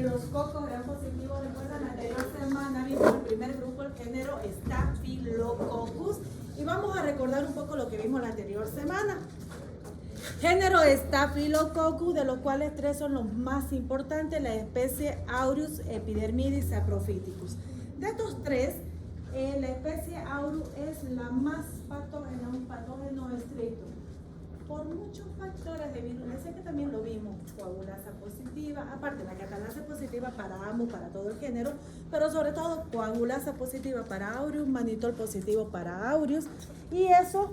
los cocos gran positivos, recuerdan la anterior semana vimos el primer grupo, el género Staphylococcus, y vamos a recordar un poco lo que vimos la anterior semana. Género Staphylococcus, de los cuales 3 son los más importantes, la especie Aureus epidermidis saprophyticus. De estos 3, la especie Aureus es la más patógena, un patógeno estricto, por muchos factores de virulencia que también lo vimos, coagulasa positiva, aparte la catalasa positiva para ambos, para todo el género, pero sobre todo coagulasa positiva para Aureus, mannitol positivo para Aureus, y eso,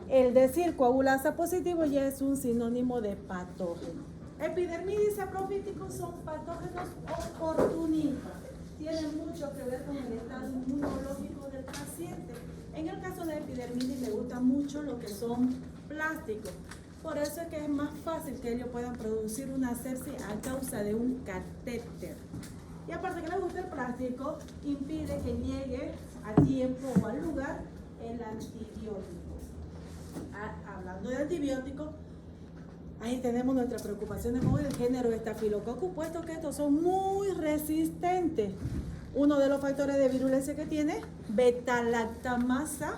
el decir coagulasa positivo ya es un sinónimo de patógeno. Epidermidis saprophyticus son patógenos oportunistas, tienen mucho que ver con el estado inmunológico del paciente. En el caso de epidermidis le gusta mucho lo que son plásticos, por eso es que es más fácil que ellos puedan producir una sepsis a causa de un catéter. Y aparte que les gusta el plástico, impide que llegue a tiempo o al lugar el antibiótico. Hablando de antibióticos, ahí tenemos nuestra preocupación con el género Staphylococcus, puesto que estos son muy resistentes. Uno de los factores de virulencia que tiene, beta-lactamasa.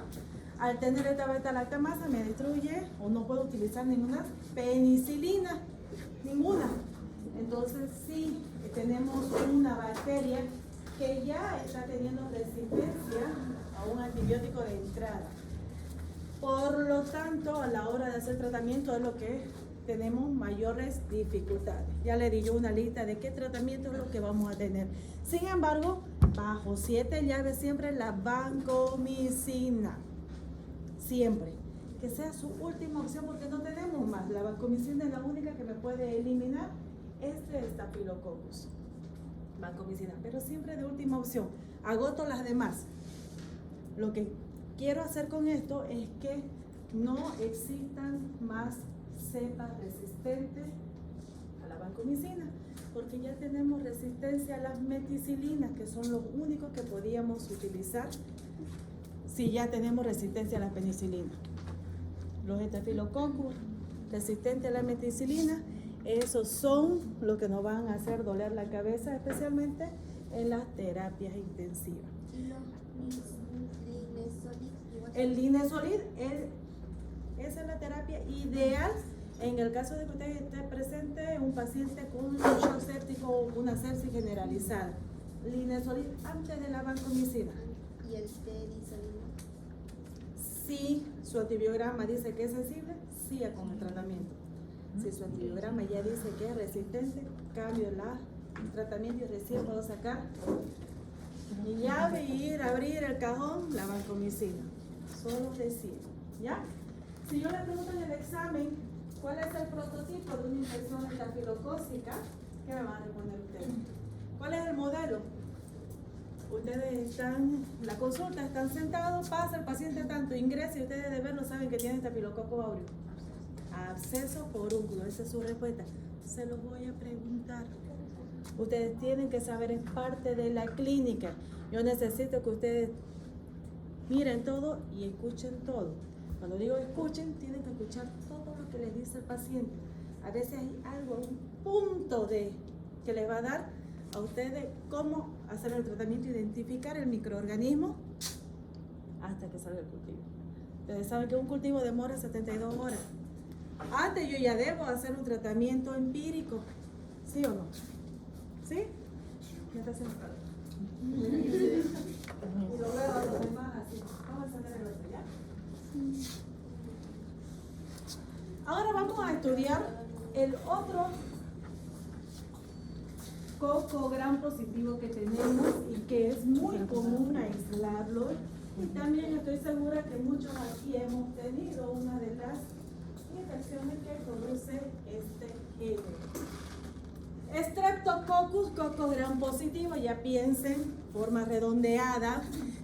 Al tener esta beta-lactamasa me destruye o no puedo utilizar ninguna penicilina, ninguna. Entonces sí, tenemos una bacteria que ya está teniendo resistencia a un antibiótico de entrada. Por lo tanto, a la hora de hacer tratamiento es lo que tenemos mayores dificultades. Ya le di yo una lista de qué tratamiento es lo que vamos a tener. Sin embargo, bajo 7 llaves siempre la vancomicina. Siempre. Que sea su última opción porque no tenemos más. La vancomicina es la única que me puede eliminar este Staphylococcus. Vancomicina. Pero siempre de última opción. Agoto las demás. Lo que quiero hacer con esto es que no existan más cepas resistentes a la vancomicina, porque ya tenemos resistencia a las meticilinas, que son los únicos que podíamos utilizar si ya tenemos resistencia a la penicilina. Los Staphylococcus resistentes a la meticilina, esos son los que nos van a hacer doler la cabeza, especialmente en las terapias intensivas. El linezolid esa es la terapia ideal en el caso de que usted esté presente un paciente con un shock séptico o una sepsis generalizada. Linezolid antes de la vancomicina. ¿Y el terisolid? Si su antibiograma dice que es sensible, siga con el tratamiento. Si su antibiograma ya dice que es resistente, cambio el tratamiento y recién puedo sacar mi llave y ir a abrir el cajón, la vancomicina. Solo decir, ¿ya? Si yo le pregunto en el examen cuál es el prototipo de una infección estafilocócica, ¿qué me van a responder ustedes? ¿Cuál es el modelo? Ustedes están, la consulta, están sentados, pasa el paciente tanto, ingresa y ustedes de verlo saben que tiene Staphylococcus aureus. Absceso por únculo, esa es su respuesta. Se los voy a preguntar. Ustedes tienen que saber, es parte de la clínica. Yo necesito que ustedes miren todo y escuchen todo. Cuando digo escuchen, tienen que escuchar todo lo que les dice el paciente. A veces hay algo, un punto que les va a dar a ustedes cómo hacer el tratamiento, identificar el microorganismo hasta que salga el cultivo. Ustedes saben que un cultivo demora 72 horas. Antes yo ya debo hacer un tratamiento empírico, ¿sí o no? ¿Sí? ¿Qué está haciendo? Y lo veo a los demás así. Vamos a sacar el otro, ¿ya? Ahora vamos a estudiar el otro coco gran positivo que tenemos y que es muy común aislarlo. Y también estoy segura que muchos aquí hemos tenido una de las infecciones que produce este género. Streptococcus, coco gran positivo, ya piensen, forma redondeada,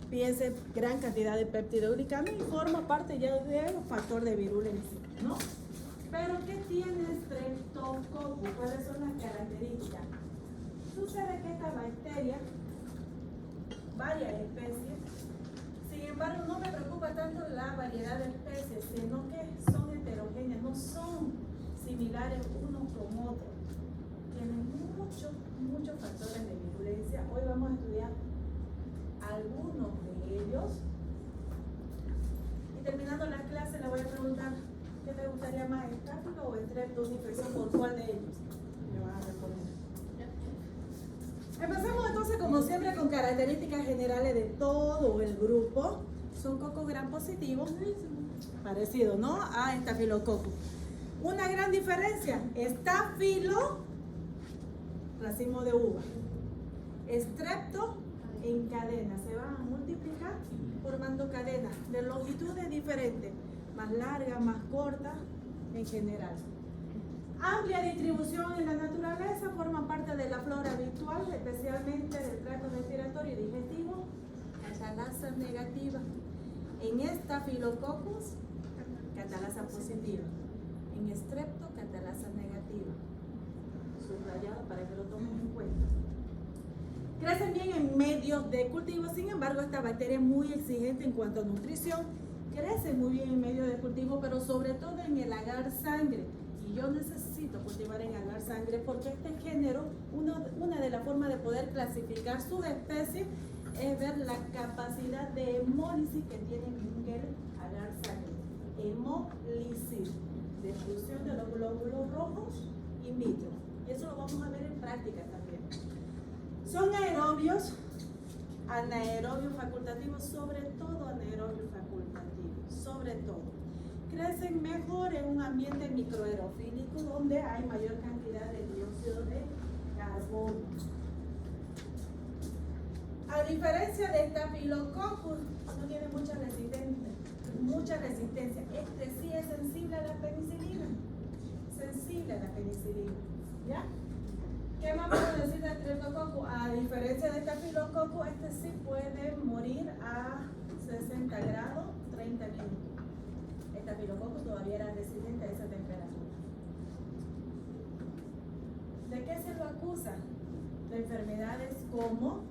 piensen gran cantidad de peptidoglicano y forma parte ya de un factor de virulencia, ¿no? Pero ¿qué tiene Streptococcus? ¿Cuáles son las características? Sucede que esta bacteria, varias especies, sin embargo no me preocupa tanto la variedad de especies, sino que son heterogéneas, no son similares unos con otros. Tienen muchos factores algunos de ellos. Y terminando la clase le voy a preguntar, ¿qué te gustaría más, estáfilo o estrepto, una infección por cuál de ellos? Me van a responder. Empezamos entonces como siempre con características generales de todo el grupo. Son cocos gram positivos, parecido, ¿no?, a estafilococcus. Una gran diferencia, estafilo, racimo de uva. Estrepto en cadena, se van a multiplicar formando cadenas de longitudes diferentes, más largas, más cortas en general. Amplia distribución en la naturaleza, forman parte de la flora habitual, especialmente del tracto respiratorio y digestivo. Catalasa negativa. En estafilococcus, catalasa positiva. En estrepto, catalasa negativa. Subrayado para que lo tomen en cuenta. Crecen bien en medios de cultivo, sin embargo, esta bacteria es muy exigente en cuanto a nutrición. Crece muy bien en medios de cultivo, pero sobre todo en el agar sangre. Y yo necesito cultivar en agar sangre porque este género, una de las formas de poder clasificar sus especies es ver la capacidad de hemólisis que tiene en el agar sangre. Hemólisis, destrucción de los glóbulos rojos in vitro. Y eso lo vamos a ver en práctica también. Son aerobios, anaerobios facultativos, sobre todo anaerobios facultativos, sobre todo. Crecen mejor en un ambiente microaerofílico donde hay mayor cantidad de dióxido de carbono. A diferencia de estafilococcus, no tiene mucha resistencia. Este sí es sensible a la penicilina. Sensible a la penicilina. ¿Ya? ¿Qué más puedo decir de Streptococcus? A diferencia de estafilococcus, este sí puede morir a 60 grados 30 minutos. Estafilococcus todavía era resistente a esa temperatura. ¿De qué se lo acusa? De enfermedades como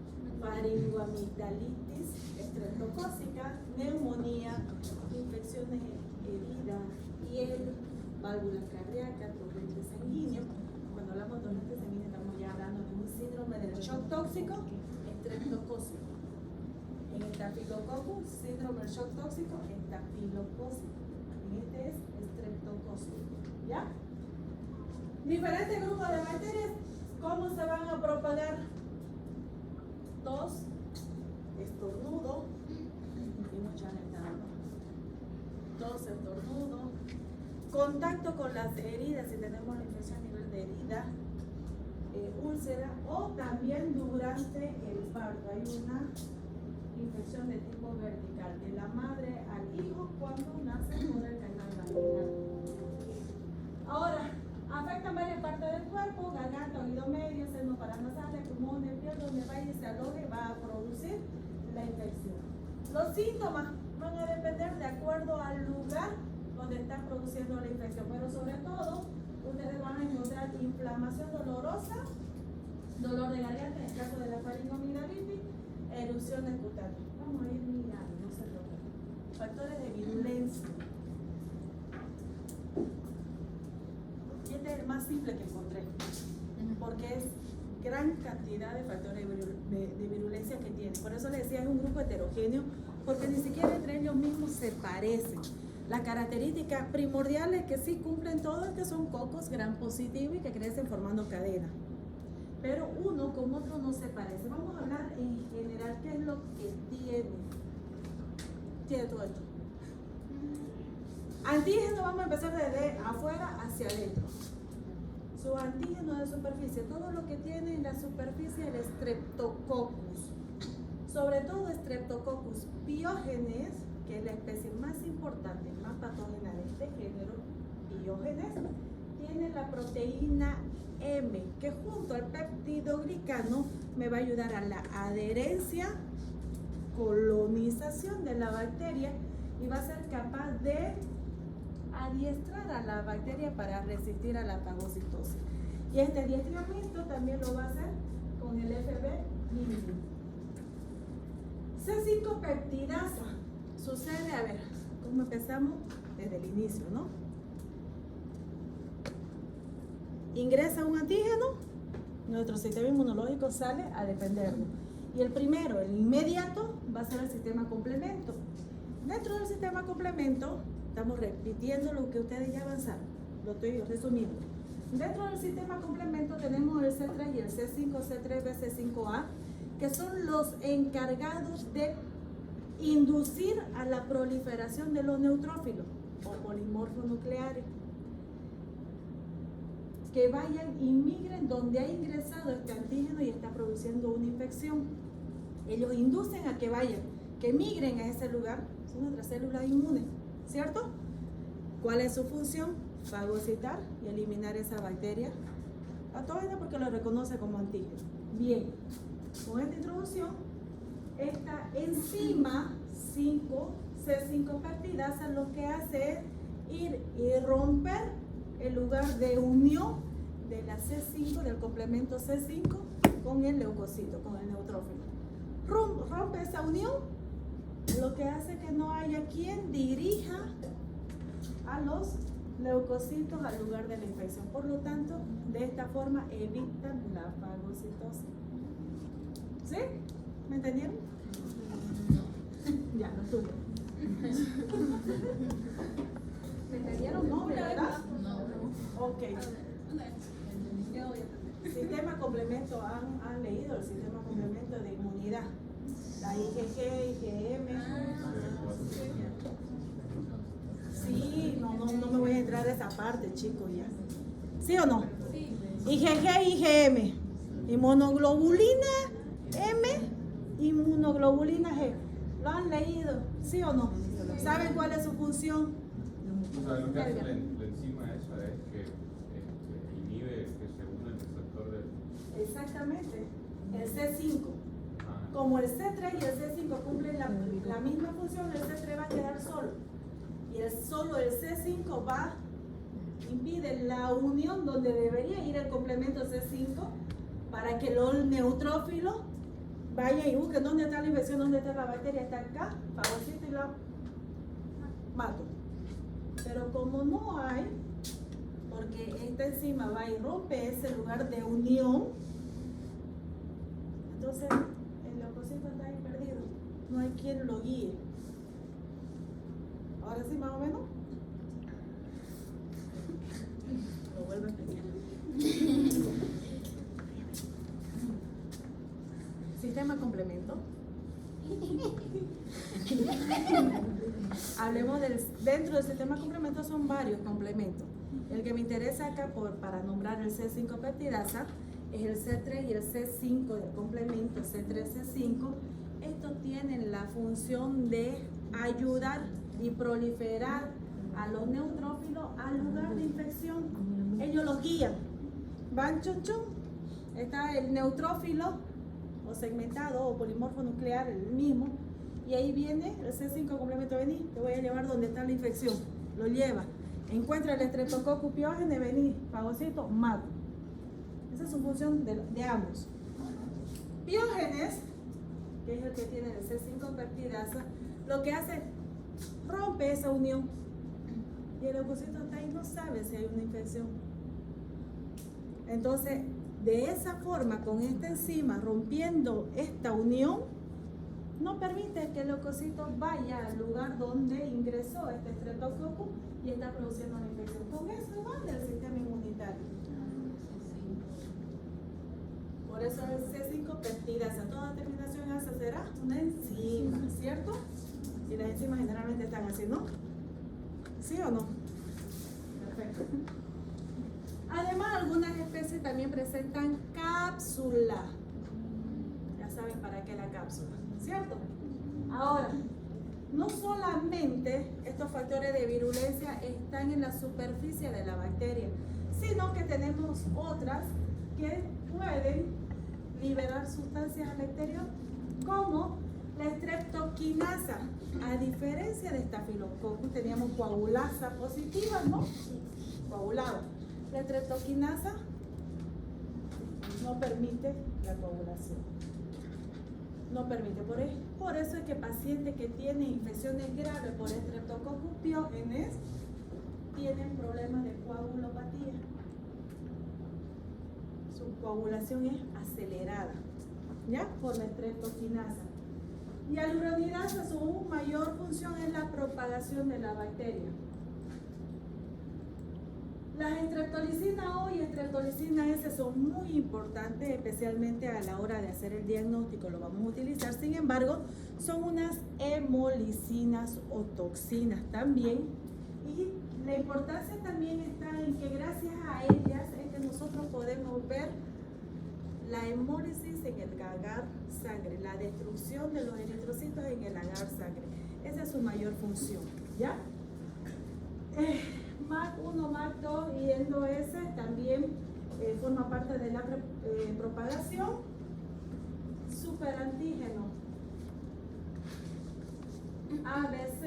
faringoamigdalitis estreptocócica, neumonía, infecciones heridas, piel, válvulas cardíacas, torrente sanguíneo. Cuando hablamos de torrente sanguíneo estamos ya hablando de un síndrome del shock tóxico estreptocócico. En estafilococcus, síndrome del shock tóxico estafilocócico. En este es estreptocócico. ¿Ya? Diferentes grupos de bacterias, ¿cómo se van a propagar? Tos, estornudo y mucha alergia. Tos, estornudo, contacto con las heridas, si tenemos la infección a nivel de herida, úlcera, o también durante el parto. Hay una infección de tipo vertical, de la madre al hijo cuando nace por el canal vaginal. Ahora, afectan varias partes del cuerpo, garganta, oído medio, seno paranasal, pulmones, piel, donde vaya y se aloje va a producir la infección. Los síntomas van a depender de acuerdo al lugar donde está produciendo la infección, pero sobre todo ustedes van a encontrar inflamación dolorosa, dolor de garganta en el caso de la faringoamigdalitis, erupciones cutáneas. Vamos a ir mirando, no se preocupen. Factores de virulencia. Y este es el más simple que encontré, porque es gran cantidad de factores de virulencia que tiene. Por eso les decía, es un grupo heterogéneo, porque ni siquiera entre ellos mismos se parecen. Las características primordiales que sí cumplen todos es que son cocos gram positivos y que crecen formando cadenas. Pero uno con otro no se parece. Vamos a hablar en general qué es lo que tiene todo esto. Antígeno, vamos a empezar desde afuera hacia adentro. Su antígeno de superficie, todo lo que tiene en la superficie el Streptococcus. Sobre todo Streptococcus pyogenes, que es la especie más importante, más patógena de este género, Piógenes, tiene la proteína M, que junto al peptidoglicano me va a ayudar a la adherencia, colonización de la bacteria y va a ser capaz de adiestrar a la bacteria para resistir a la fagocitosis. Y este adiestramiento también lo va a hacer con el FB-Mini. C5 peptidasa. Sucede, a ver, ¿cómo empezamos? Desde el inicio, ¿no? Ingresa un antígeno, nuestro sistema inmunológico sale a defenderlo. Y el primero, el inmediato, va a ser el sistema complemento. Dentro del sistema complemento, estamos repitiendo lo que ustedes ya avanzaron. Lo estoy resumiendo. Dentro del sistema complemento tenemos el C3 y el C5, C3B, C5A, que son los encargados de inducir a la proliferación de los neutrófilos o polimorfos nucleares. Que vayan y migren donde ha ingresado este antígeno y está produciendo una infección. Ellos inducen a que vayan, que migren a ese lugar. Son nuestras células inmunes, ¿cierto? ¿Cuál es su función? Fagocitar y eliminar esa bacteria patógena porque lo reconoce como antígeno. Bien, con esta introducción, esta enzima 5C5 peptidasa lo que hace es ir y romper el lugar de unión de la C5, del complemento C5 con el leucocito, con el neutrófilo. Rompe esa unión, lo que hace que no haya quien dirija a los leucocitos al lugar de la infección. Por lo tanto, de esta forma evitan la fagocitosis. ¿Sí? ¿Me entendieron? Ya, lo tuyo. ¿Me entendieron? No, ¿verdad? No. Ok. Sistema complemento, ¿han leído el sistema complemento de inmunidad? La IgG, IgM. Sí, no me voy a entrar a esa parte, chicos, ya. ¿Sí o no? Sí. IgG, IgM. Inmunoglobulina M, inmunoglobulina G. ¿Lo han leído? ¿Sí o no? ¿Saben cuál es su función? O sea, lo que hace la enzima esa es que inhibe que se une el receptor del... Exactamente, el C5. Como el C3 y el C5 cumplen la misma función, el C3 va a quedar solo. Y solo el C5 impide la unión donde debería ir el complemento C5 para que los neutrófilos vayan y busquen dónde está la infección, dónde está la bacteria, está acá, fagocito y la mato. Pero como no hay, porque esta enzima va y rompe ese lugar de unión, entonces el leucocito está ahí perdido, no hay quien lo guíe. Ahora sí, más o menos. Lo vuelvo a explicar. Sistema complemento. Hablemos dentro del sistema complemento son varios complementos. El que me interesa acá para nombrar el C5 peptidasa es el C3 y el C5 del complemento C3-C5. Estos tienen la función de ayudar y proliferar a los neutrófilos al lugar de infección. Ellos los guían. Van chun chun. Está el neutrófilo o segmentado o polimorfo nuclear, el mismo. Y ahí viene el C5 complemento, vení, te voy a llevar donde está la infección. Lo lleva. Encuentra el Streptococcus pyogenes, vení, fagocito, mato. Esa es su función de ambos. Piógenes, que es el que tiene el C5 peptidasa, lo que hace, rompe esa unión. Y el leucocito está ahí, no sabe si hay una infección. Entonces, de esa forma, con esta enzima rompiendo esta unión, no permite que el leucocito vaya al lugar donde ingresó este Streptococcus y está produciendo una infección. Con eso va del sistema inmunitario. Por eso el C5 peptidasa, toda terminación asa será una enzima, ¿cierto? Y las enzimas generalmente están así, ¿no? ¿Sí o no? Perfecto. Además, algunas especies también presentan cápsula. Ya saben para qué la cápsula, ¿cierto? Ahora, no solamente estos factores de virulencia están en la superficie de la bacteria, sino que tenemos otras que pueden liberar sustancias al exterior, como la streptokinasa. A diferencia de Staphylococcus, teníamos coagulasa positiva, ¿no? Coagulada. La streptokinasa no permite la coagulación. No permite. Por eso es que pacientes que tienen infecciones graves por Streptococcus pyogenes tienen problemas de coagulopatía. Su coagulación es acelerada. ¿ya? Por la streptokinasa. Y aluronidasa, su mayor función es la propagación de la bacteria. Las streptolicina O y streptolicina S son muy importantes, especialmente a la hora de hacer el diagnóstico, lo vamos a utilizar. Sin embargo, son unas hemolicinas o toxinas también. Y la importancia también está en que gracias a ellas es que nosotros podemos ver la hemólisis en el agar sangre, la destrucción de los eritrocitos en el agar sangre. Esa es su mayor función, ¿ya? MAC1, MAC2 y ENDO-S también forma parte de la propagación. Superantígeno ABC,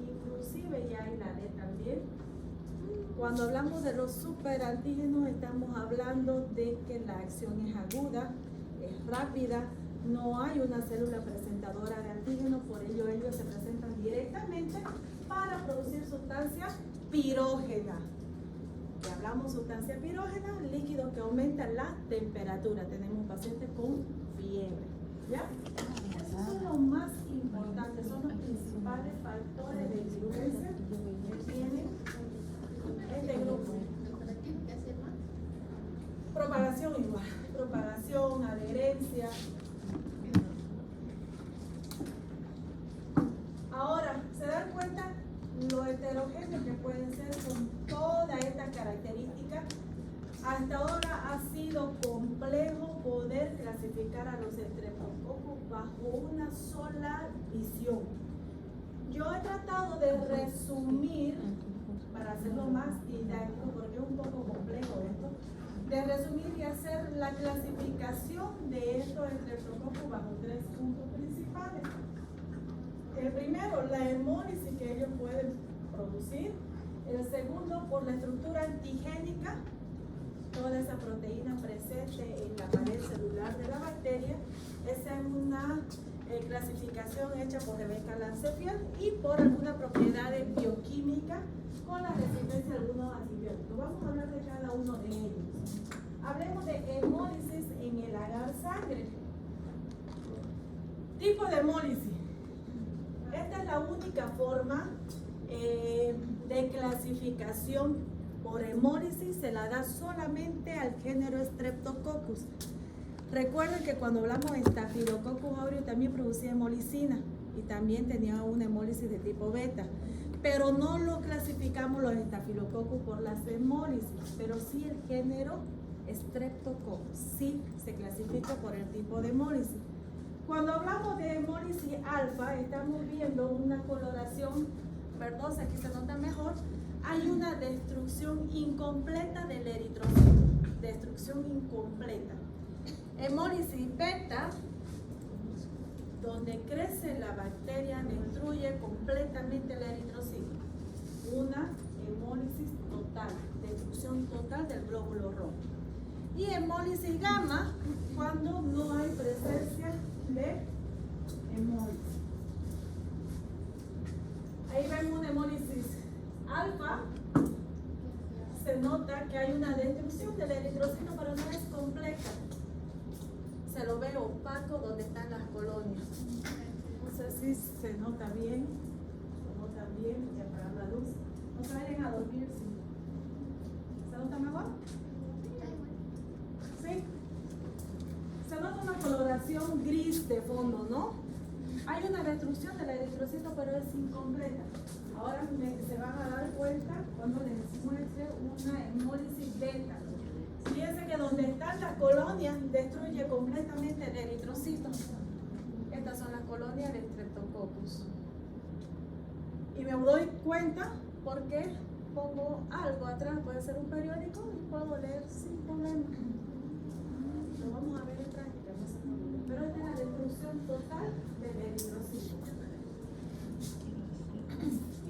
inclusive ya hay la D también. Cuando hablamos de los superantígenos estamos hablando de que la acción es aguda, es rápida, no hay una célula presentadora de antígenos, por ello ellos se presentan directamente para producir sustancia pirógena. Y hablamos sustancia pirógena, líquido que aumenta la temperatura. Tenemos pacientes con fiebre, ¿ya? Esos son los más importantes, son los principales factores de influencia que tienen este grupo. ¿Qué hace más? Propagación igual, propagación, adherencia. Ahora, ¿se dan cuenta lo heterogéneo que pueden ser con toda esta característica? Hasta ahora ha sido complejo poder clasificar a los streptococcus bajo una sola visión. Yo he tratado de resumir, para hacerlo más didáctico, porque es un poco complejo esto, de resumir y hacer la clasificación de estos streptococcus bajo 3 puntos principales. El primero, la hemólisis que ellos pueden producir. El segundo, por la estructura antigénica, toda esa proteína presente en la pared celular de la bacteria. Esa es una clasificación hecha por Rebecca Lancefield, y por alguna propiedad bioquímica con la resistencia a algunos antibióticos. Vamos a hablar de cada uno de ellos. Hablemos de hemólisis en el agar sangre. Tipo de hemólisis. Esta es la única forma de clasificación por hemólisis, se la da solamente al género Streptococcus. Recuerden que cuando hablamos de Staphylococcus aureus también producía hemolicina y también tenía una hemólisis de tipo beta, pero no lo clasificamos los Staphylococcus por las hemólisis, pero sí el género Streptococcus sí se clasifica por el tipo de hemólisis. Cuando hablamos de hemólisis alfa, estamos viendo una coloración verdosa, aquí se nota mejor. Hay una destrucción incompleta del eritrocito, destrucción incompleta. Hemólisis beta, donde crece la bacteria, destruye completamente el eritrocito. Una hemólisis total, destrucción total del glóbulo rojo. Y hemólisis gamma, cuando no hay presencia de hemólisis. Ahí vemos una hemólisis alfa. Se nota que hay una destrucción del eritrocito, pero no es completa. Se lo ve opaco donde están las colonias. No sé si se nota bien. Se nota bien, y apagar la luz. No se vayan a dormir. ¿Se nota mejor? ¿Sí? Se nota una coloración gris de fondo, ¿no? Hay una destrucción del eritrocito, pero es incompleta. Ahora se van a dar cuenta cuando les muestre una hemólisis beta. Fíjense que donde están las colonias destruye completamente el eritrocito. Estas son las colonias de Streptococcus. Y me doy cuenta porque pongo algo atrás, puede ser un periódico, y puedo leer sin problema. Lo vamos a ver en práctica, no se preocupen. Pero esta es la destrucción total del eritrocito.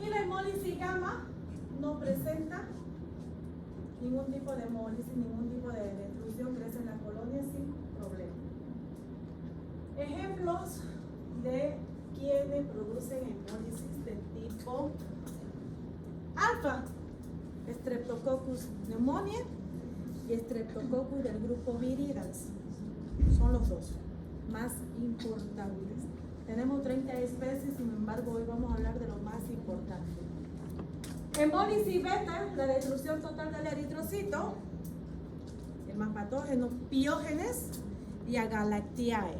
Y la hemólisis gamma no presenta ningún tipo de hemólisis, ningún tipo de destrucción, crece en las colonias sin problema. Ejemplos de quienes producen hemólisis de tipo alfa: Streptococcus pneumoniae y Streptococcus del grupo Viridans. Son los dos. más importantes. Tenemos 30 especies, sin embargo, hoy vamos a hablar de lo más importante. Hemólisis beta, la destrucción total del eritrocito, el más patógeno, Piógenes y Agalactiae.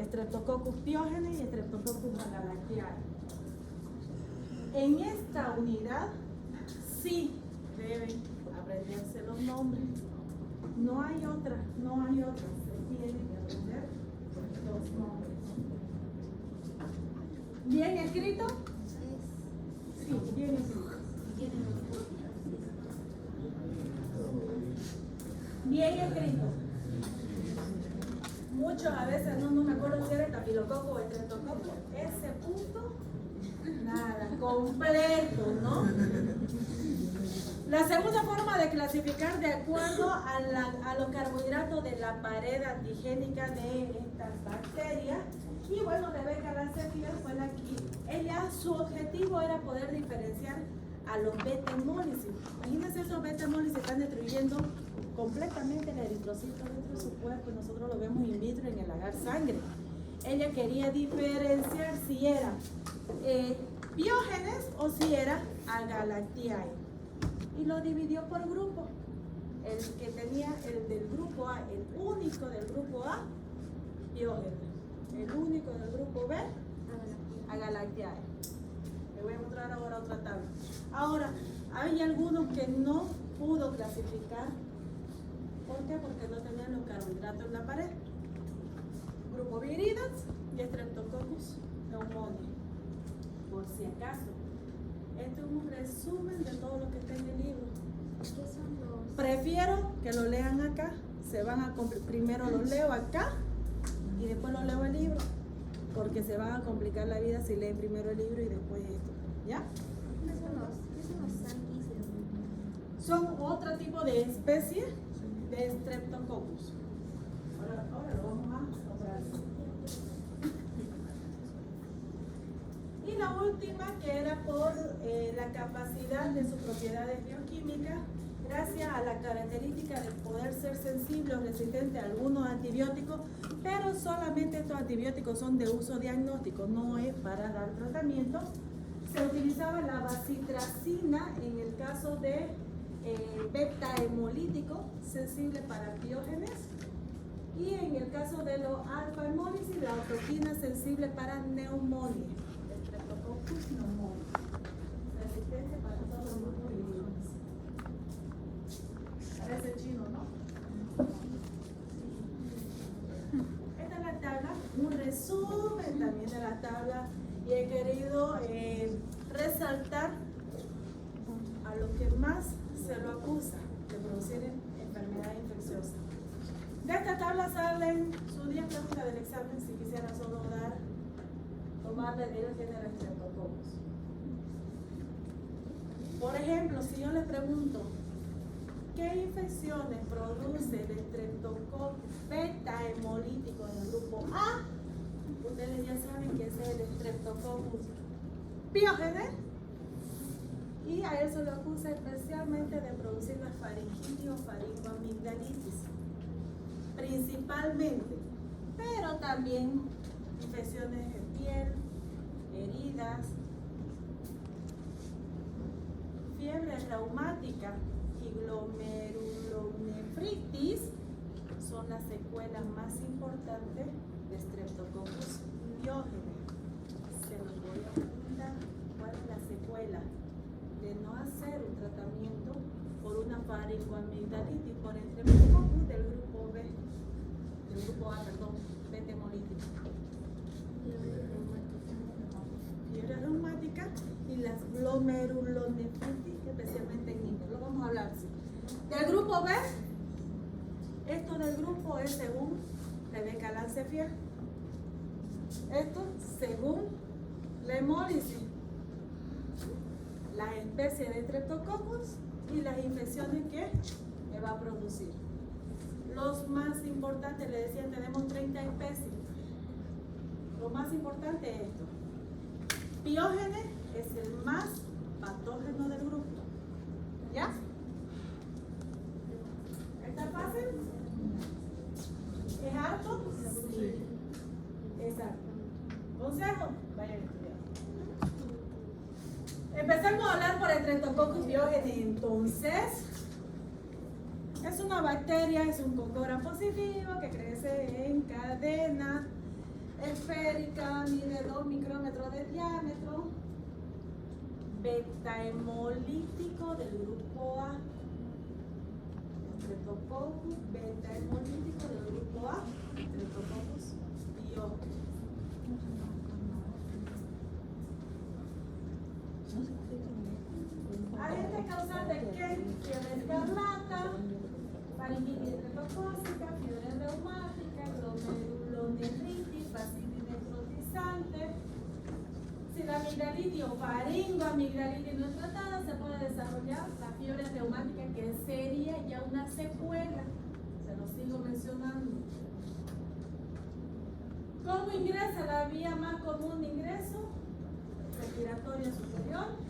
Streptococcus piógenes y Streptococcus agalactiae. En esta unidad sí deben aprenderse los nombres. No hay otra, se tienen que aprender los nombres. ¿Bien escrito? Sí, bien escrito. Bien escrito. Muchos a veces no me acuerdo si era estafilococo o estreptococo. Ese punto, nada, completo, ¿no? La segunda forma de clasificar de acuerdo a los carbohidratos de la pared antigénica de estas bacterias. Y bueno, Rebeca Lancefia fue la que ella, su objetivo era poder diferenciar a los beta-hemólisis. Imagínense, esos beta-hemólisis están destruyendo completamente el eritrocito dentro de su cuerpo y nosotros lo vemos in vitro en el agar sangre. Ella quería diferenciar si era Piógenes o si era Agalactiae y lo dividió por grupo. El que tenía el del grupo A, el único del grupo A, Piógenes. El único del grupo B, Agalactiae. Le voy a mostrar ahora otra tabla. Ahora, hay algunos que no pudo clasificar. ¿Por qué? Porque no tenían los carbohidratos en la pared. Grupo Viridas y Streptococcus pneumoniae. Por si acaso. Esto es un resumen de todo lo que está en el libro. ¿Qué son los? Prefiero que lo lean acá. Primero lo leo acá y después lo leo el libro. Porque se van a complicar la vida si leen primero el libro y después esto. ¿Ya? ¿Qué son los sanguis? Son otro tipo de especie de Streptococcus. Ahora lo vamos a obrar. Y la última, que era por la capacidad de sus propiedades bioquímicas, gracias a la característica de poder ser sensible o resistente a algunos antibióticos, pero solamente estos antibióticos son de uso diagnóstico, no es para dar tratamiento. Se utilizaba la bacitracina en el caso de beta hemolítico, sensible para Piógenes, y en el caso de los alfa hemólisis, la autoquina sensible para neumonía, Streptococcus pneumoniae, resistente para todos los grupos de idiomas. Parece chino, ¿no? Esta es la tabla, un resumen también de la tabla, y he querido resaltar a lo que más se lo acusa de producir enfermedad infecciosa. De esta tabla salen sus 10 preguntas del examen si quisiera solo tomarle el género Streptococcus. Por ejemplo, si yo les pregunto, ¿qué infecciones produce el Streptococcus beta hemolítico en el grupo A? Ustedes ya saben que ese es el Streptococcus Piógenes. Y a eso lo acusa especialmente de producir la faringitis o faringoamigdalitis, principalmente, pero también infecciones de piel, heridas, fiebre reumática y glomerulonefritis son las secuelas más importantes de Streptococcus Piógenes. Se los voy a preguntar cuál es la secuela de no hacer un tratamiento por una faringoamigdalitis por el Streptococcus del grupo B, del grupo A, perdón, beta hemolítico. Fiebre reumática y las glomerulonefritis, especialmente en niños. Lo vamos a hablar así. Del grupo B, esto del grupo es según Rebeca Lancefia. Esto según la hemólisis, las especies de Streptococcus y las infecciones que va a producir. Los más importantes, le decía, tenemos 30 especies. Lo más importante es esto. Piógenes es el más patógeno del grupo. ¿Ya? ¿Está fácil? ¿Es harto? Sí. Streptococcus pyogenes, entonces, es una bacteria, es un coco gram positivo que crece en cadena esférica, mide 2 micrómetros de diámetro, beta hemolítico del grupo A. Streptococcus beta hemolítico del grupo A, Streptococcus pyogenes. Agente causal de qué? Fiebre escarlata, faringitis estreptocócica, fiebre reumática, glomerulonefritis, fascitis necrotizante. Si la amigdalitis o faringoamigdalitis no es tratada, se puede desarrollar la fiebre reumática, que sería ya una secuela. Se lo sigo mencionando. ¿Cómo ingresa? La vía más común de ingreso, respiratoria superior.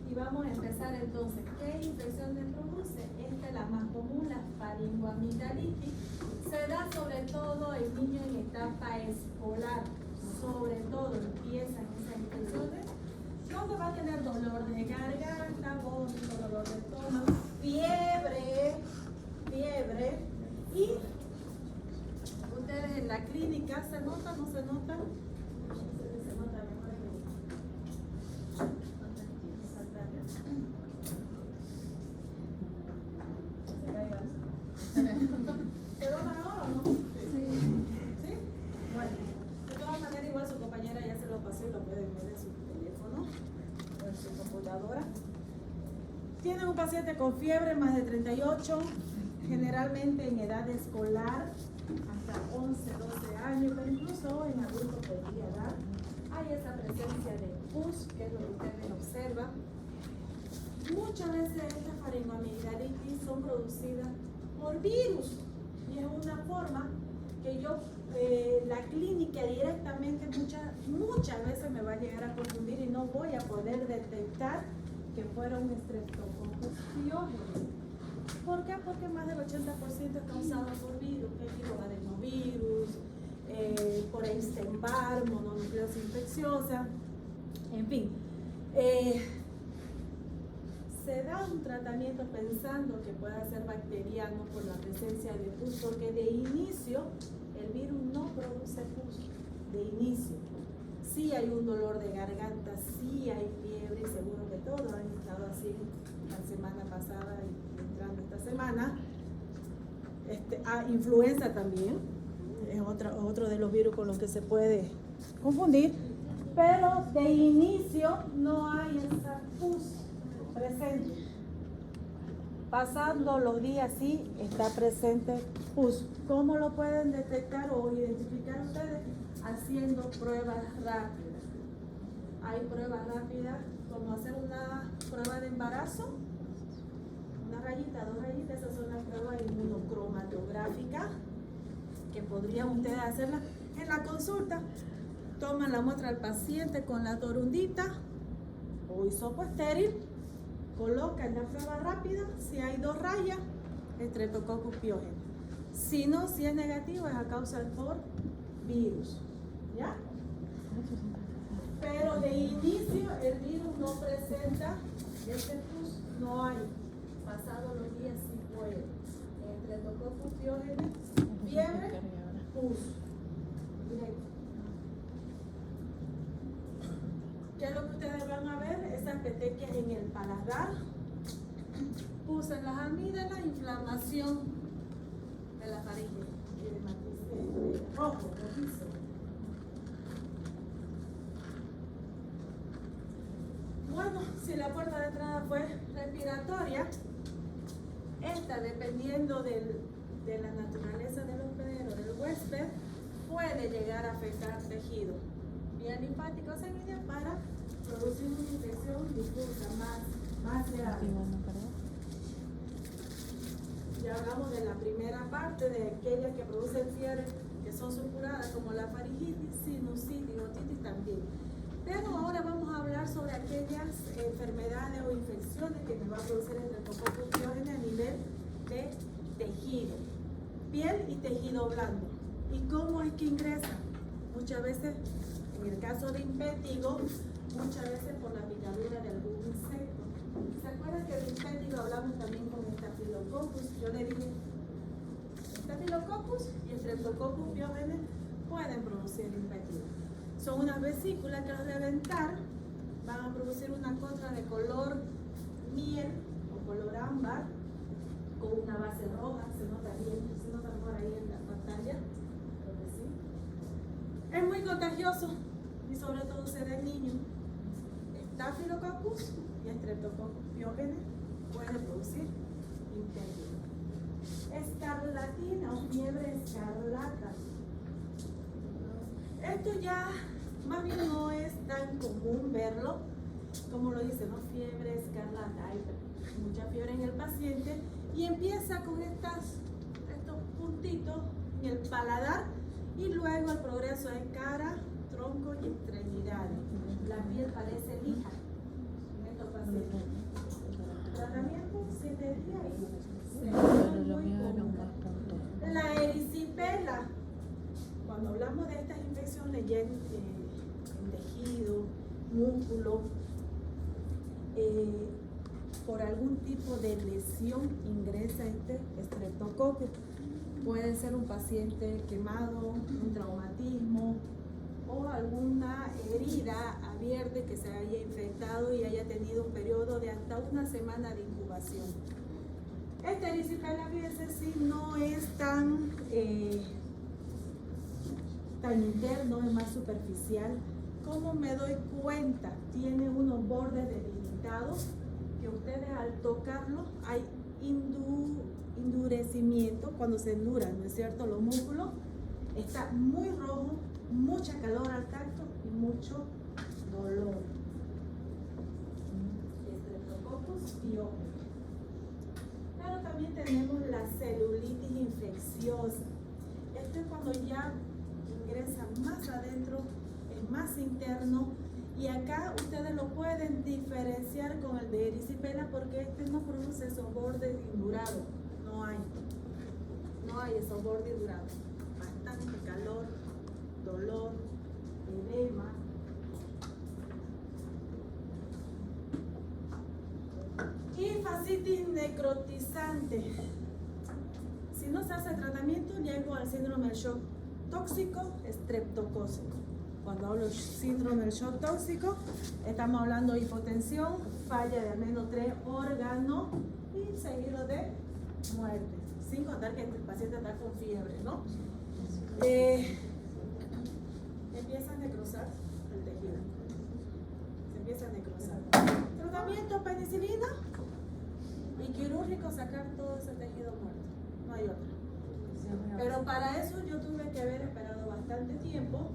Y vamos a empezar entonces. ¿Qué infección se produce? Esta es la más común, la faringoamigdalitis. Se da sobre todo en niños en etapa escolar. Sobre todo empiezan esas infecciones, donde va a tener dolor de garganta, vómito, dolor de estómago, fiebre. Y ustedes en la clínica, ¿se nota o no se nota? Se nota mejor ¿Se nota ahora o no? ¿Sí? Bueno, de todas maneras igual su compañera ya se lo pasó y lo pueden ver en su teléfono o en su computadora. Tienen un paciente con fiebre más de 38, generalmente en edad escolar, hasta 11, 12 años, pero incluso en adultos podría dar. Hay esa presencia de pus, que es lo que ustedes observan. Muchas veces estas faringoamigdalitis son producidas por virus y es una forma que yo, la clínica directamente muchas veces me va a llegar a confundir y no voy a poder detectar que fuera un Streptococcus pyogenes. ¿Por qué? Porque más del 80% es causado por virus, que digo, adenovirus, por Epstein-Barr, mononucleosis infecciosa, en fin. Se da un tratamiento pensando que pueda ser bacteriano por la presencia de pus, porque de inicio el virus no produce pus, de inicio. Sí hay un dolor de garganta, sí hay fiebre, y seguro que todos han estado así la semana pasada y entrando esta semana. Influenza también, es otro de los virus con los que se puede confundir, pero de inicio no hay esa pus presente. Pasando los días sí está presente pus. ¿Cómo lo pueden detectar o identificar ustedes? Haciendo pruebas rápidas. Hay pruebas rápidas como hacer una prueba de embarazo, una rayita, 2 rayitas, esas son las pruebas inmunocromatográficas que podrían ustedes hacerla en la consulta. Toman la muestra al paciente con la torundita o hisopo estéril, colocan la prueba rápida, si hay 2 rayas, Streptococcus pyogenes. Si no, si es negativo, es a causa por virus. ¿Ya? Pero de inicio el virus no presenta este pus, no hay. Pasado los días sí puede. Streptococcus pyogenes, fiebre, pus. Directo. ¿Qué es lo que ustedes van a ver? Esas petequias en el paladar, pus en las amígdalas, inflamación de la faringe, rojo, rojizo. Bueno, si la puerta de entrada fue respiratoria, esta, dependiendo de la naturaleza del hospedero, del huésped, puede llegar a afectar tejido vía linfático sanguíneo para producir una infección difusa más grave. Ya hablamos de la primera parte, de aquellas que producen fiebre, que son supuradas, como la faringitis, sinusitis, otitis también. Pero ahora vamos a hablar sobre aquellas enfermedades o infecciones que nos va a producir el Streptococcus pyogenes a nivel de tejido, piel y tejido blando. ¿Y cómo es que ingresa? Muchas veces, en el caso de impétigo, muchas veces por la picadura de algún insecto. ¿Se acuerdan que del impédido hablamos también con Staphylococcus? Yo le dije, Staphylococcus y Streptococcus pyogenes pueden producir impédido. Son unas vesículas que al reventar van a producir una costra de color miel o color ámbar con una base roja. Se nota bien, se nota por ahí en la pantalla. Creo que sí. Es muy contagioso y sobre todo se da en niños. Staphylococcus y Streptococcus pyogenes pueden producir impédido. Escarlatina o fiebre escarlata. Esto ya más bien no es tan común verlo, como lo dice, ¿no? Fiebre escarlata. Hay mucha fiebre en el paciente y empieza con estos puntitos en el paladar y luego el progreso es cara, tronco y extremidades. La piel parece lija en estos pacientes. Tratamiento 7 días y se muy común. La erisipela. Cuando hablamos de estas infecciones ya en tejido, músculo, por algún tipo de lesión ingresa este estreptococo. Puede ser un paciente quemado, un traumatismo o alguna herida abierta que se haya infectado y haya tenido un periodo de hasta una semana de incubación. Esta erisipela, fíjense, si no es tan interno, es más superficial. ¿Cómo me doy cuenta? Tiene unos bordes delimitados que ustedes al tocarlo hay endurecimiento cuando se enduran, ¿no es cierto? Los músculos está muy rojo, mucha calor al tacto y mucho dolor. Streptococcus pyogenes. Pero también tenemos la celulitis infecciosa. Esto es cuando ya ingresa más adentro, es más interno, y acá ustedes lo pueden diferenciar con el de erisipela porque este no produce esos bordes indurados, no hay esos bordes indurados, bastante calor, dolor, edema. Y fascitis necrotizante. Si no se hace tratamiento, llego al síndrome del shock tóxico estreptocócico. Cuando hablo de síndrome del shock tóxico, estamos hablando de hipotensión, falla de al menos 3 órganos y seguido de muerte, sin contar que el paciente está con fiebre, ¿no? Empieza a necrosar el tejido. Se empieza a necrosar. Tratamiento penicilina y quirúrgico, sacar todo ese tejido muerto. No hay otra. Pero para eso yo tuve que haber esperado bastante tiempo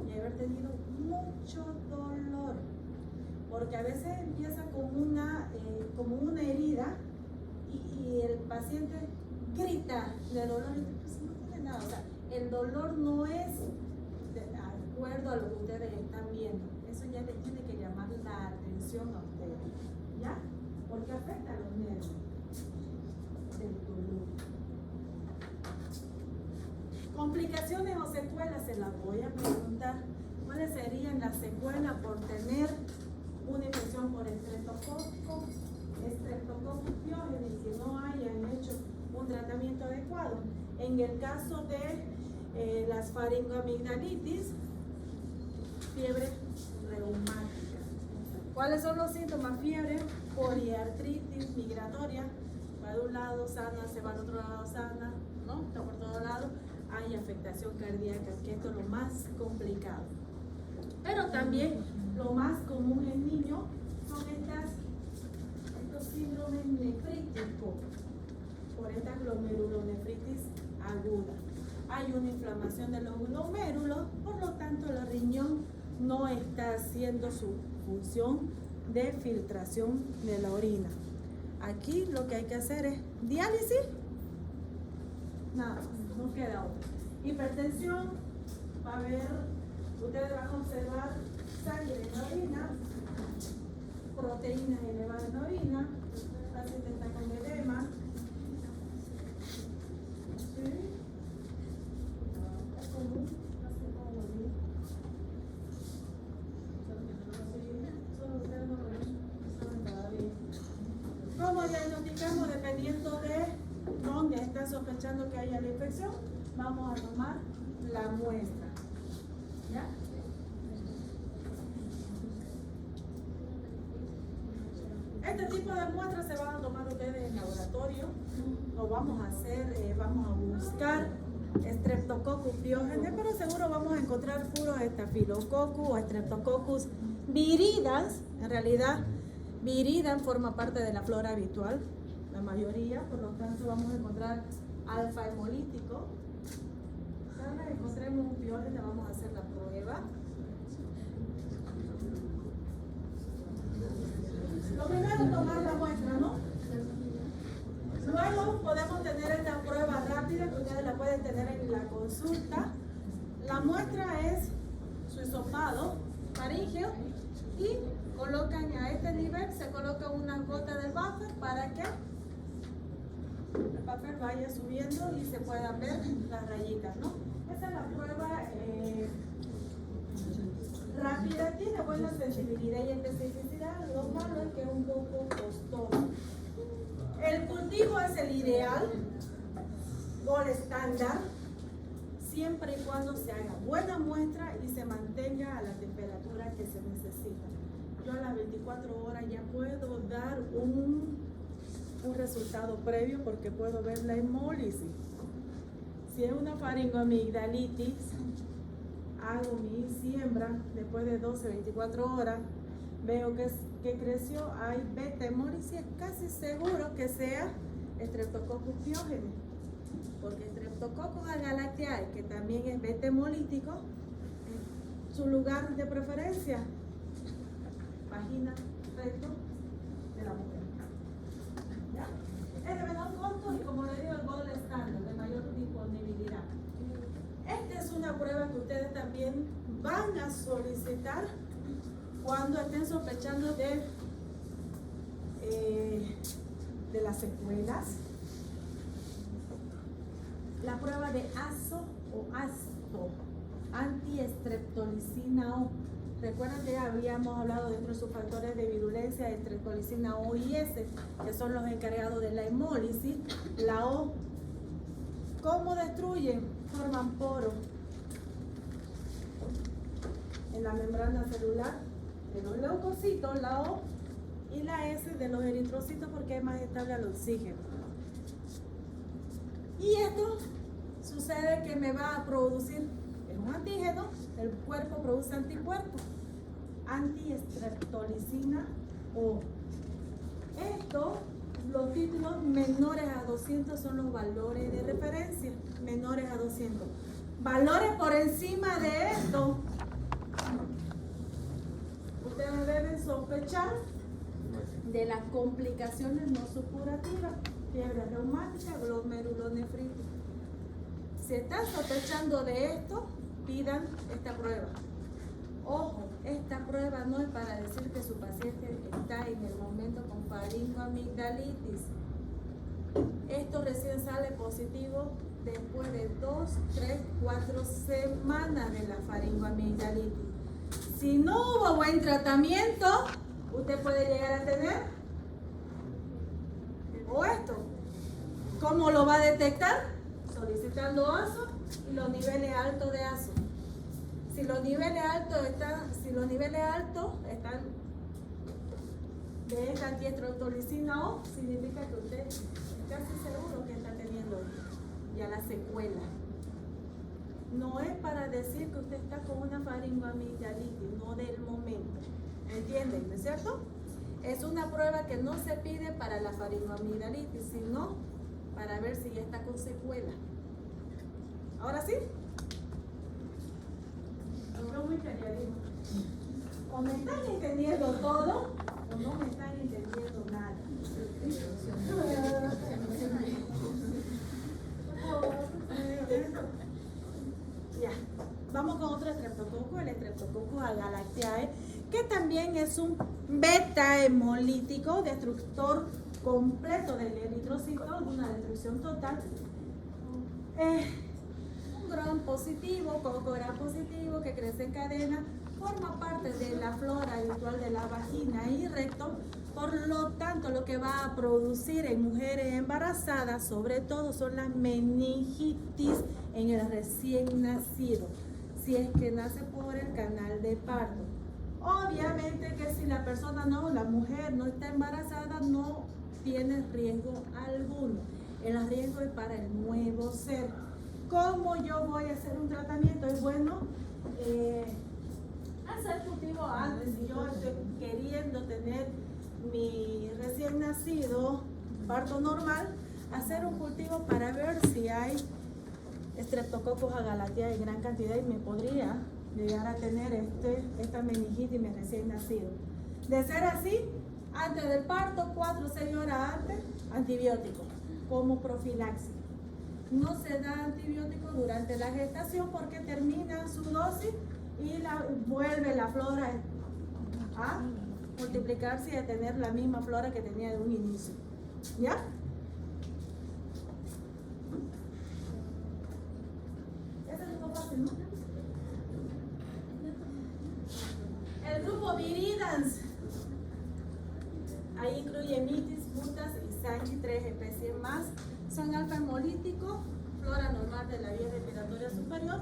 y haber tenido mucho dolor, porque a veces empieza como una herida y el paciente grita de dolor y pues no tiene nada. O sea, el dolor no es de acuerdo a lo que ustedes están viendo. Eso ya les tiene que llamar la atención a ustedes, ¿ya? Porque afecta a los nervios del dolor. Complicaciones o secuelas, se las voy a preguntar. ¿Cuáles serían las secuelas por tener una infección por Streptococcus pyogenes y que no hayan hecho un tratamiento adecuado? En el caso de las faringoamigdalitis, fiebre reumática. ¿Cuáles son los síntomas? Fiebre, poliartritis migratoria, va de un lado sana, se va al otro lado sana, ¿no? Está por todos lados. Hay afectación cardíaca, que esto es lo más complicado. Pero también lo más común en niños son estos síndromes nefríticos, por esta glomerulonefritis aguda. Hay una inflamación de los glomérulos, por lo tanto el riñón no está haciendo su función de filtración de la orina. Aquí lo que hay que hacer es diálisis, nada más. No queda otra. Hipertensión, va a haber, ustedes van a observar sangre en la orina, proteínas elevadas en la orina, el paciente está con edema. ¿Sí? Es común, no sé cómo lo digo. Solo ustedes no lo ven, saben todavía. están sospechando que haya la infección, vamos a tomar la muestra. ¿Ya? Este tipo de muestras se van a tomar ustedes en laboratorio. Lo vamos a hacer, vamos a buscar Streptococcus pyogenes, pero seguro vamos a encontrar puro Staphylococcus o Streptococcus viridans. En realidad, viridans forma parte de la flora habitual, la mayoría, por lo tanto vamos a encontrar alfa hemolítico. Cada vez que encontremos un piógene vamos a hacer la prueba. Lo primero es tomar la muestra, ¿no? Luego podemos tener esta prueba rápida que ustedes la pueden tener en la consulta. La muestra es su hisopado faríngeo y colocan a este nivel, se coloca una gota del buffer para que el buffer vaya subiendo y se puedan ver las rayitas, ¿no? Esta es la prueba rápida, tiene buena sensibilidad y especificidad. Lo malo es que es un poco costoso. El cultivo es el ideal, gold estándar, siempre y cuando se haga buena muestra y se mantenga a la temperatura que se necesita. Yo a las 24 horas ya puedo dar un resultado previo porque puedo ver la hemólisis. Si es una faringoamigdalitis, hago mi siembra después de 12, 24 horas, veo que creció, hay beta hemólisis, es casi seguro que sea Streptococcus pyogenes, porque Streptococcus agalactiae, que también es beta hemolítico, su lugar de preferencia, vagina, recto de la mujer. ¿Ya? Es de menor costo y, como le digo, el gold estándar, de mayor disponibilidad. Esta es una prueba que ustedes también van a solicitar cuando estén sospechando de las secuelas. La prueba de ASO o ASTO, antiestreptolicina O. Recuerden que habíamos hablado de nuestros factores de virulencia, estreptolicina O y S, que son los encargados de la hemólisis. La O, ¿cómo destruyen? Forman poros en la membrana celular de los leucocitos, la O, y la S de los eritrocitos, porque es más estable al oxígeno. Y esto sucede que me va a producir, es un antígeno, el cuerpo produce anticuerpos, antiestreptolicina O. Esto, los títulos menores a 200 son los valores de referencia, menores a 200. Valores por encima de esto, ustedes deben sospechar de las complicaciones no supurativas, fiebre reumática, glomerulonefritis. Si están sospechando de esto, pidan esta prueba. Ojo, esta prueba no es para decir que su paciente está en el momento con faringoamigdalitis. Esto recién sale positivo después de 2, 3, 4 semanas de la faringoamigdalitis. Si no hubo buen tratamiento, usted puede llegar a tener o esto. ¿Cómo lo va a detectar? Solicitando ASO y los niveles altos de ASO. Si los niveles altos están de esta antiestreptolicina O, significa que usted es casi seguro que está teniendo ya la secuela. No es para decir que usted está con una faringoamigdalitis, no del momento. ¿Entienden? ¿No es cierto? Es una prueba que no se pide para la faringoamigdalitis, sino para ver si ya está con secuela. ¿Ahora sí? Estoy muy calladito. O me están entendiendo todo, o no me están entendiendo nada. Ya, vamos con otro Streptococcus, el Streptococcus agalactiae, que también es un beta hemolítico, destructor completo del eritrocito, una destrucción total. Un gram positivo, coco gram positivo que crece en cadena, forma parte de la flora habitual de la vagina y recto, Por lo tanto, lo que va a producir en mujeres embarazadas, sobre todo, son las meningitis en el recién nacido, si es que nace por el canal de parto. Obviamente que si la persona la mujer no está embarazada, no tiene riesgo alguno. El riesgo es para el nuevo ser. ¿Cómo yo voy a hacer un tratamiento? Es bueno hacer cultivo antes. Si yo estoy queriendo tener mi recién nacido parto normal, hacer un cultivo para ver si hay Streptococcus agalatea en gran cantidad y me podría llegar a tener esta meningitis mi recién nacido. De ser así, antes del parto, 4 o 6 horas antes, antibiótico como profilaxis. No se da antibiótico durante la gestación porque termina su dosis y vuelve la flora a multiplicarse y a tener la misma flora que tenía de un inicio. ¿Ya? Ese es lo fácil, ¿no? El grupo Viridans. Ahí incluye mitis, mutas y sangi, 3 especies más. Son alfa hemolíticos, flora normal de la vía respiratoria superior.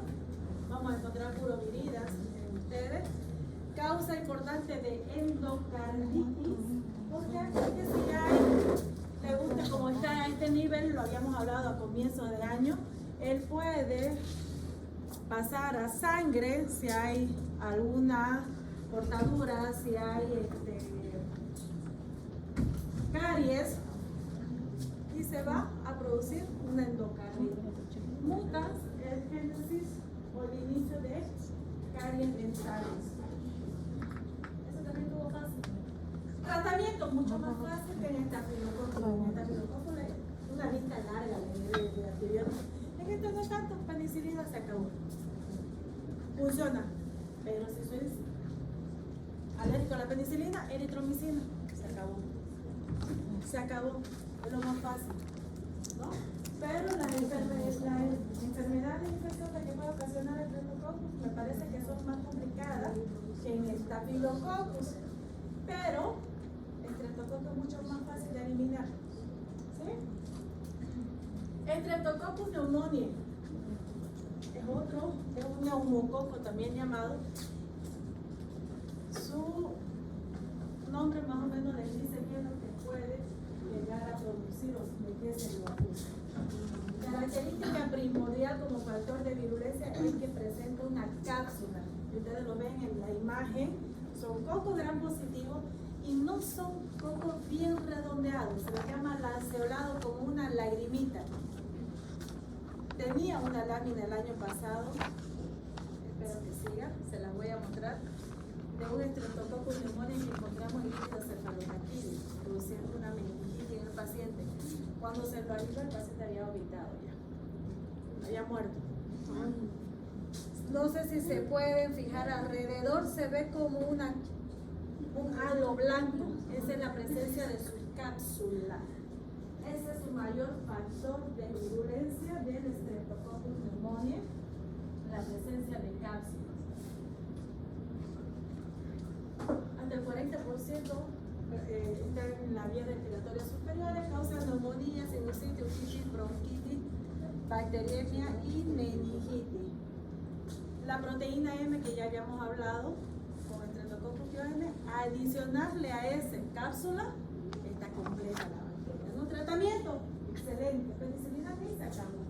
Vamos a encontrar puro Viridans en ustedes. Causa importante de endocarditis. ¿Por qué? Porque si hay, le gusta como está a este nivel, lo habíamos hablado a comienzo de año, él puede pasar a sangre si hay alguna cortadura, si hay caries, y se va a producir una endocarditis. Mutas es génesis o el inicio de caries dentales. Tratamiento mucho más fácil que en estafilococcus. En estafilococcus una lista larga de antibióticos. En este no tanto, penicilina se acabó. Funciona. Pero si soy alérgico a la penicilina, eritromicina, se acabó. Se acabó. Es lo más fácil, ¿no? Pero las enfermedades infecciosas que puede ocasionar el Streptococcus me parece que son más complicadas que en el Staphylococcus. Pero el Streptococcus es mucho más fácil de eliminar. ¿Sí? Streptococcus pneumoniae es un neumococo también llamado. Su nombre más o menos les dice qué es lo que puede llegar a producir o de qué se lo acusa. Característica primordial como factor de virulencia es que presenta una cápsula. Ustedes lo ven en la imagen. Son cocos gram positivos y no son cocos bien redondeados. Se les llama lanceolado como una lagrimita. Tenía una lámina el año pasado. Espero que siga. Se las voy a mostrar. De un Streptococcus pneumoniae que encontramos en líquido cefalorraquídeo, produciendo una meningitis en el paciente. Cuando se lo alivió, el paciente había vomitado ya. Había muerto. No sé si se pueden fijar alrededor, se ve como un halo blanco. Esa es la presencia de su cápsula. Ese es su mayor factor de virulencia del Streptococcus pneumoniae, la presencia de cápsulas. Hasta el 40% está en la vía respiratoria superior, causa neumonía, sinusitis, otitis, bronquitis, bacteriemia y meningitis. La proteína M que ya habíamos hablado con el Streptococcus pyogenes, adicionarle a esa cápsula, está completa la bacteria. ¿No? Tratamiento, excelente. Penicilina y se acabó.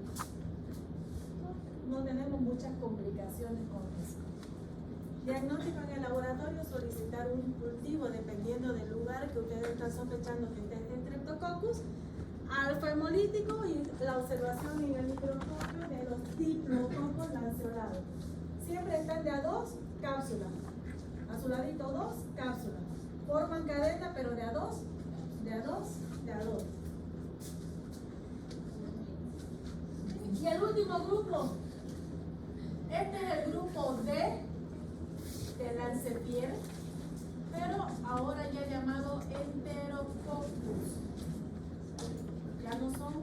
No tenemos muchas complicaciones con eso. Diagnóstico en el laboratorio, solicitar un cultivo dependiendo del lugar que ustedes están sospechando que esté este Streptococcus, alfa hemolítico y la observación en el microscopio de los diplococos lanceolados. Siempre están de a 2 cápsulas. A su ladito 2 cápsulas. Forman cadena, pero de a 2, de a 2, de a 2. Y el último grupo. Este es el grupo D de Lancetier, pero ahora ya llamado Enterococcus. Ya no son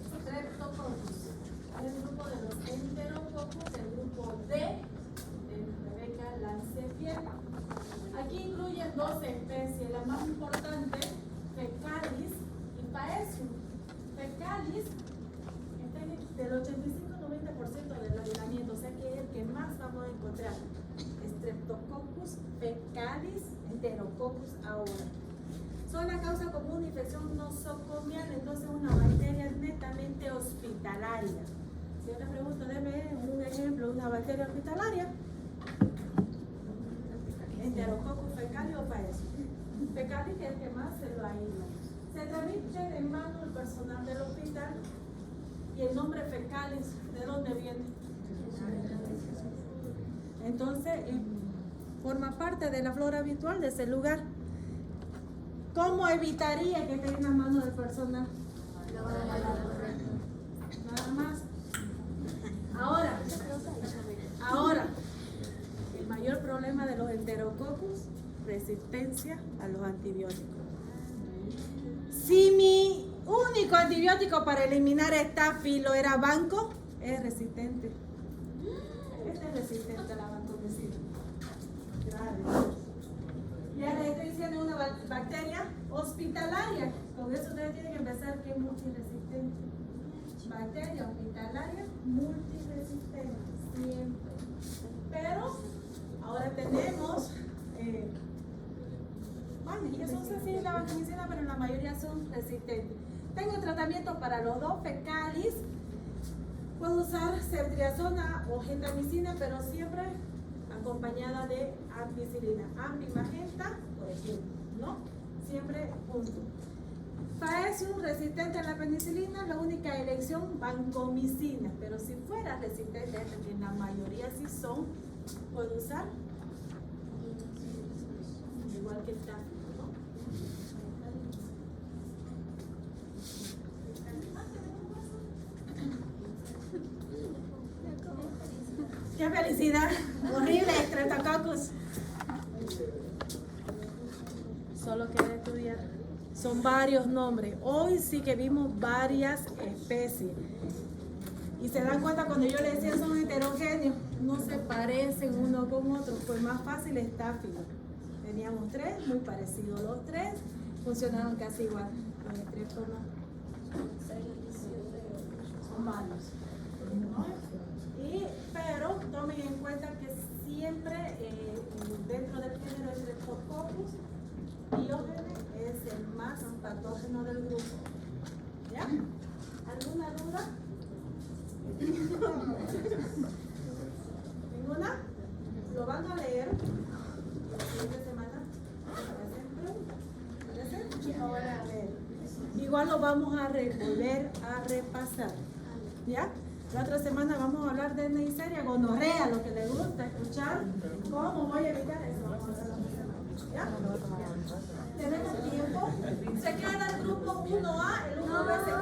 Streptococcus. Es el grupo de los Enterococcus, el grupo D de Rebecca Lancetier. Aquí incluyen 12 especies. La más importante 85-90% del aislamiento, o sea que es el que más vamos a encontrar. Streptococcus fecalis, Enterococcus aureus. Son la causa común de infección nosocomial, entonces una bacteria netamente hospitalaria. Si yo le pregunto, deme un ejemplo de una bacteria hospitalaria. Enterococcus fecalis o paes. Fecalis es el que más se lo aísla. Se transmite de mano al personal del hospital. Y el nombre fecalis, ¿de dónde viene? Entonces, forma parte de la flora habitual de ese lugar. ¿Cómo evitaría que esté en la mano del personal? Nada más. Ahora, el mayor problema de los enterococcus, resistencia a los antibióticos. Si mi único antibiótico para eliminar estafilo era banco, es resistente. Este es resistente a la vancomicina. Grave. Ya les estoy diciendo una bacteria hospitalaria. Con eso ustedes tienen que empezar que es multiresistente. Bacteria hospitalaria multiresistente, siempre. Pero ahora tenemos, que son sensibles a la vancomicina, pero la mayoría son resistentes. Tengo tratamiento para los dos fecalis. Puedo usar ceftriaxona o gentamicina, pero siempre acompañada de ampicilina. Ampimagenta, por ejemplo, ¿no? Siempre junto. Para un resistente a la penicilina, la única elección, vancomicina. Pero si fuera resistente, que la mayoría sí son, puedo usar igual que el táfico, ¿no? ¡Qué felicidad! Horrible, Streptococcus. Solo queda estudiar. Son varios nombres. Hoy sí que vimos varias especies. Y se dan cuenta cuando yo les decía son heterogéneos, no se parecen uno con otro. Fue más fácil estáfilo. Teníamos tres, muy parecidos los tres, funcionaban casi igual. Los estreptos no. Son malos. Pero tomen en cuenta que siempre dentro del género Streptococcus, Diógenes es el más patógeno del grupo. ¿Ya? ¿Alguna duda? ¿Ninguna? Lo van a leer la siguiente semana. ¿Parece? Ahora a ver. Igual lo vamos a volver a repasar. ¿Ya? La otra semana vamos a hablar de Neisseria, gonorrea, lo que les gusta escuchar. ¿Cómo voy a evitar eso? Vamos a hablar la otra semana. ¿Ya? ¿Tenemos tiempo? Se queda el grupo 1A, el 1B se